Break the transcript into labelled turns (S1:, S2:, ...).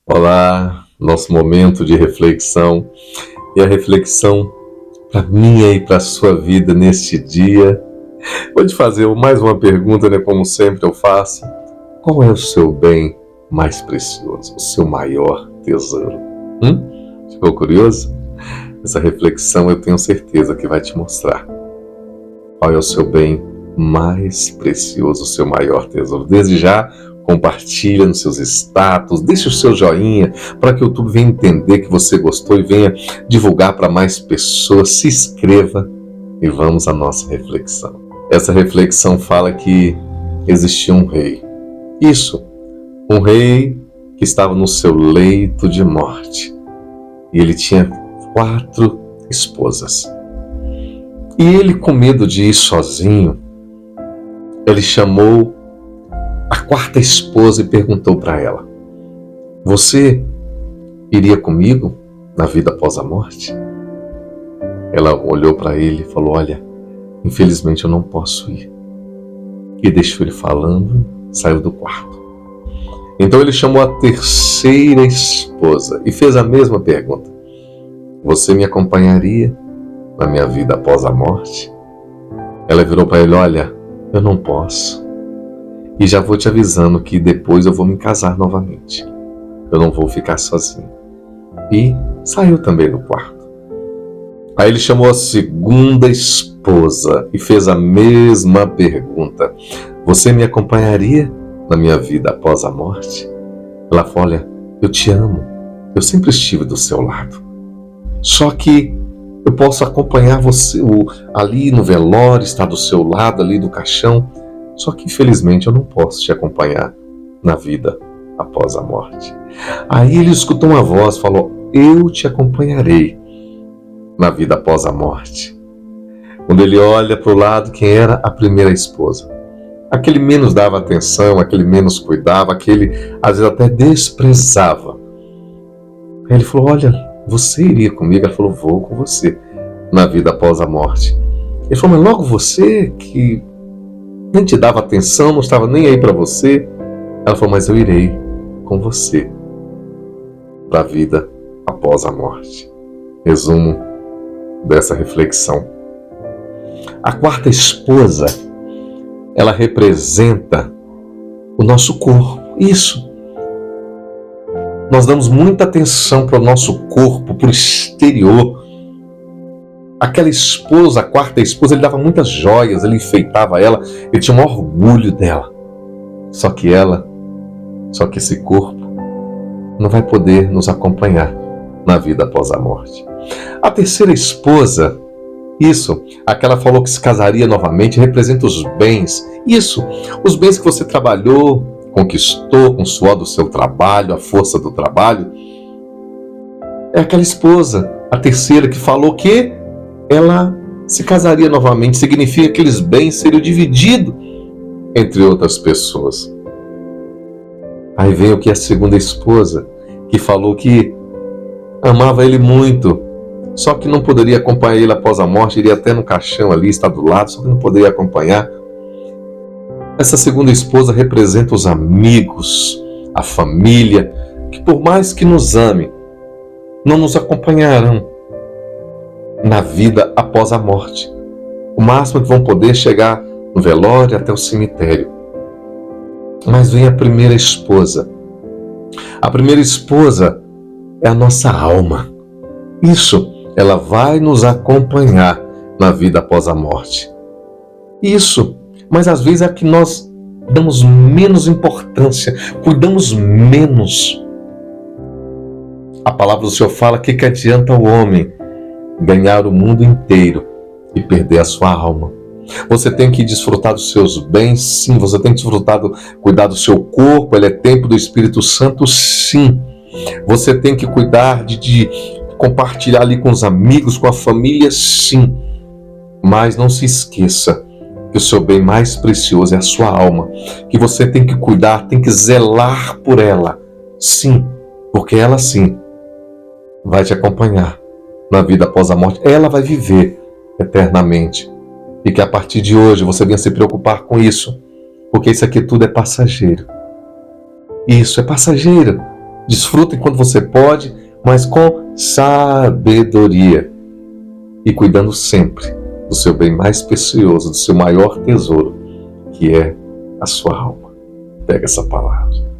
S1: Olá, nosso momento de reflexão e a reflexão para mim e para a sua vida neste dia. Vou te fazer mais uma pergunta, né? Como sempre eu faço. Qual é o seu bem mais precioso, o seu maior tesouro? Ficou curioso? Essa reflexão eu tenho certeza que vai te mostrar qual é o seu bem mais precioso, o seu maior tesouro. Desde já, compartilha nos seus status, deixa o seu joinha para que o YouTube venha entender que você gostou e venha divulgar para mais pessoas. Se inscreva e vamos à nossa reflexão. Essa reflexão fala que existia um rei. Isso, um rei que estava no seu leito de morte. E ele tinha 4 esposas. E ele, com medo de ir sozinho, ele chamou a 4ª esposa e perguntou para ela: você iria comigo na vida após a morte? Ela olhou para ele e falou: olha, infelizmente eu não posso ir. E deixou ele falando, saiu do quarto. Então ele chamou a 3ª esposa e fez a mesma pergunta: você me acompanharia na minha vida após a morte? Ela virou para ele: olha, eu não posso. E já vou te avisando que depois eu vou me casar novamente. Eu não vou ficar sozinho. E saiu também do quarto. Aí ele chamou a 2ª esposa e fez a mesma pergunta: você me acompanharia na minha vida após a morte? Ela falou: olha, eu te amo. Eu sempre estive do seu lado. Só que eu posso acompanhar você ali no velório, estar do seu lado ali do caixão. Só que infelizmente eu não posso te acompanhar na vida após a morte. Aí ele escutou uma voz, falou: eu te acompanharei na vida após a morte. Quando ele olha para o lado, quem era a 1ª esposa? Aquele menos dava atenção, aquele menos cuidava, aquele às vezes até desprezava. Aí ele falou: olha, você iria comigo? Ela falou: vou com você na vida após a morte. Ele falou: mas logo você que nem te dava atenção, não estava nem aí para você. Ela falou: mas eu irei com você para a vida após a morte. Resumo dessa reflexão: a 4ª esposa, ela representa o nosso corpo. Isso. Nós damos muita atenção para o nosso corpo, para o exterior. Aquela esposa, a 4ª esposa, ele dava muitas joias, ele enfeitava ela, ele tinha um orgulho dela. Só que esse corpo não vai poder nos acompanhar na vida após a morte. A 3ª esposa, isso, aquela falou que se casaria novamente, representa os bens. Isso, os bens que você trabalhou, conquistou com o suor do seu trabalho, a força do trabalho. É aquela esposa, a 3ª, que falou que ela se casaria novamente. Significa que aqueles bens seriam divididos entre outras pessoas. Aí vem o que a 2ª esposa, que falou que amava ele muito, só que não poderia acompanhar ele após a morte, iria até no caixão ali, estar do lado, só que não poderia acompanhar. Essa 2ª esposa representa os amigos, a família, que por mais que nos ame, não nos acompanharão na vida após a morte. O máximo que vão poder chegar no velório até o cemitério. Mas vem a 1ª esposa. A 1ª esposa é a nossa alma. Isso, ela vai nos acompanhar na vida após a morte. Isso, mas às vezes é que nós damos menos importância, cuidamos menos. A palavra do Senhor fala que adianta o homem ganhar o mundo inteiro e perder a sua alma. Você tem que desfrutar dos seus bens, sim. Você tem que cuidar do seu corpo, ele é templo do Espírito Santo, sim. Você tem que cuidar de compartilhar ali com os amigos, com a família, sim. Mas não se esqueça que o seu bem mais precioso é a sua alma, que você tem que cuidar, tem que zelar por ela, sim, porque ela sim vai te acompanhar na vida após a morte. Ela vai viver eternamente. E que a partir de hoje você venha se preocupar com isso, porque isso aqui tudo é passageiro. Isso é passageiro. Desfruta enquanto você pode, mas com sabedoria e cuidando sempre do seu bem mais precioso, do seu maior tesouro, que é a sua alma. Pega essa palavra.